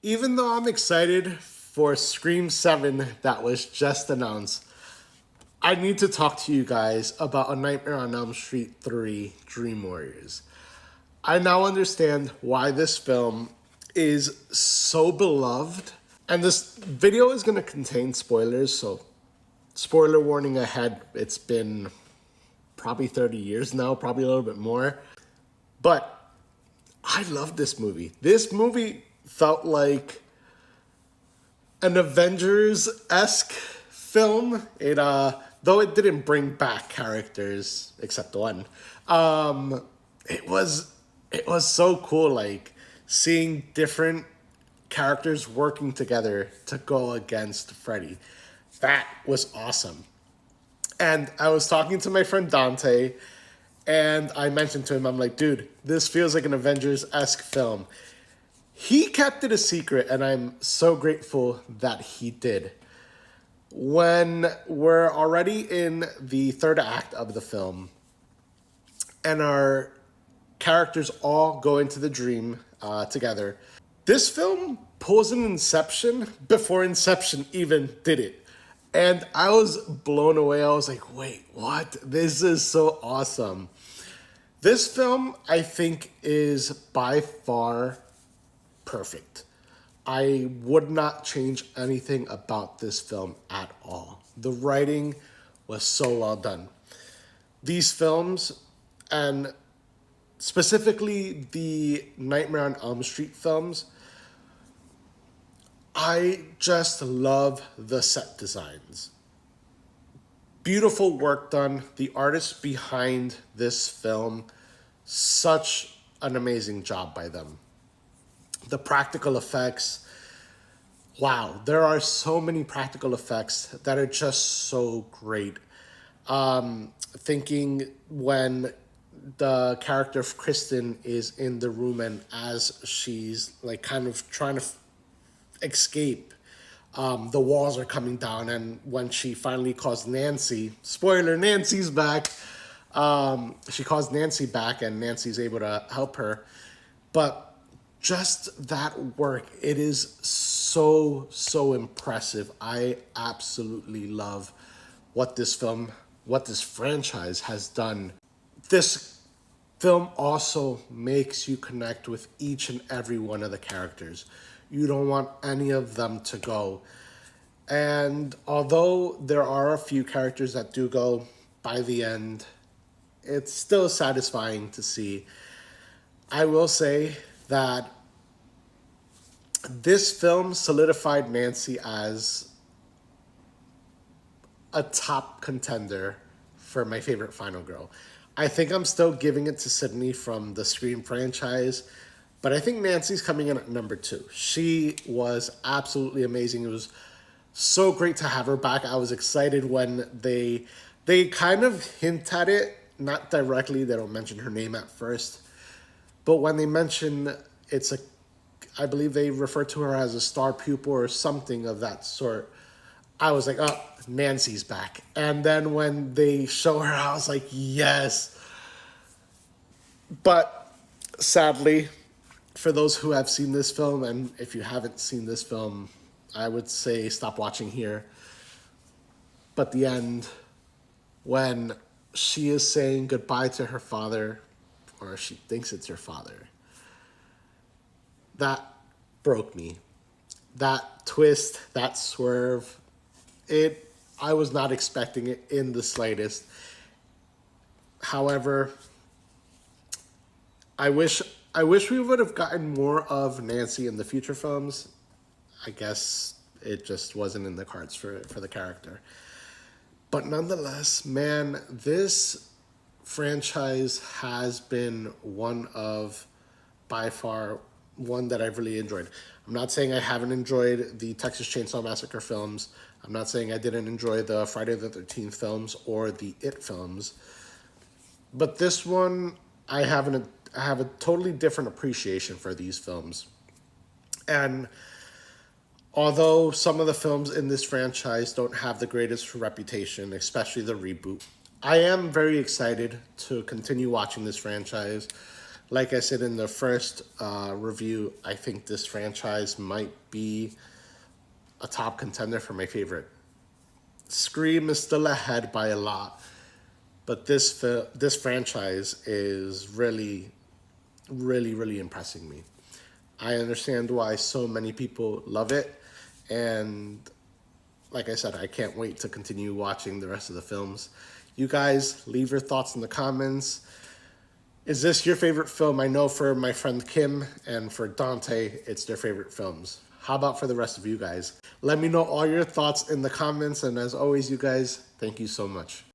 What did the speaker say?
Even though I'm excited for Scream 7 that was just announced, I need to talk to you guys about A Nightmare on Elm Street 3 Dream Warriors. I now understand why this film is so beloved. And this video is going to contain spoilers, so spoiler warning ahead. It's been probably 30 years now, probably a little bit more. But I love this movie. This movie felt like an Avengers-esque film. Though it didn't bring back characters except one. It was so cool, like seeing different characters working together to go against Freddy. That was awesome. And I was talking to my friend Dante, and I mentioned to him, I'm like, dude, this feels like an Avengers-esque film. He kept it a secret, and I'm so grateful that he did. When we're already in the third act of the film, and our characters all go into the dream together, this film pulls an Inception before Inception even did it. And I was blown away. I was like, wait, what? This is so awesome. This film, I think, is by far perfect. I would not change anything about this film at all. The writing was so well done. These films, and specifically the Nightmare on Elm Street films, I just love the set designs. Beautiful work done. The artists behind this film, such an amazing job by them. The practical effects, wow, there are so many practical effects that are just so great. Thinking when the character of Kristen is in the room and as she's like kind of trying to escape, the walls are coming down, and when she finally calls Nancy, spoiler, Nancy's back. She calls Nancy back, and Nancy's able to help her. But just that work, it is so impressive. I absolutely love what this franchise has done. This film also makes you connect with each and every one of the characters. You don't want any of them to go. And although there are a few characters that do go by the end, it's still satisfying to see. I will say that this film solidified Nancy as a top contender for my favorite final girl. I think I'm still giving it to Sydney from the Scream franchise, but I think Nancy's coming in at number 2. She was absolutely amazing. It was so great to have her back. I was excited when they kind of hint at it, not directly. They don't mention her name at first, but when they mention I believe they refer to her as a star pupil or something of that sort, I was like, oh, Nancy's back. And then when they show her, I was like, yes. But sadly, for those who have seen this film, and if you haven't seen this film, I would say stop watching here. But the end, when she is saying goodbye to her father, or she thinks it's her father, that broke me. That twist, that swerve, I was not expecting it in the slightest. However, I wish we would have gotten more of Nancy in the future films. I guess it just wasn't in the cards for the character. But nonetheless, man, this franchise has been by far one that I've really enjoyed. I'm not saying I haven't enjoyed the Texas Chainsaw Massacre films. I'm not saying I didn't enjoy the Friday the 13th films or the It films. But this one, I have a totally different appreciation for these films. And although some of the films in this franchise don't have the greatest reputation, especially the reboot, I am very excited to continue watching this franchise. Like I said in the first review, I think this franchise might be a top contender for my favorite. Scream is still ahead by a lot, but this franchise is really impressing me. I understand why so many people love it, and like I said, I can't wait to continue watching the rest of the films. You guys, leave your thoughts in the comments. Is this your favorite film? I know for my friend Kim and for Dante, it's their favorite films. How about for the rest of you guys? Let me know all your thoughts in the comments, and as always, you guys, thank you so much.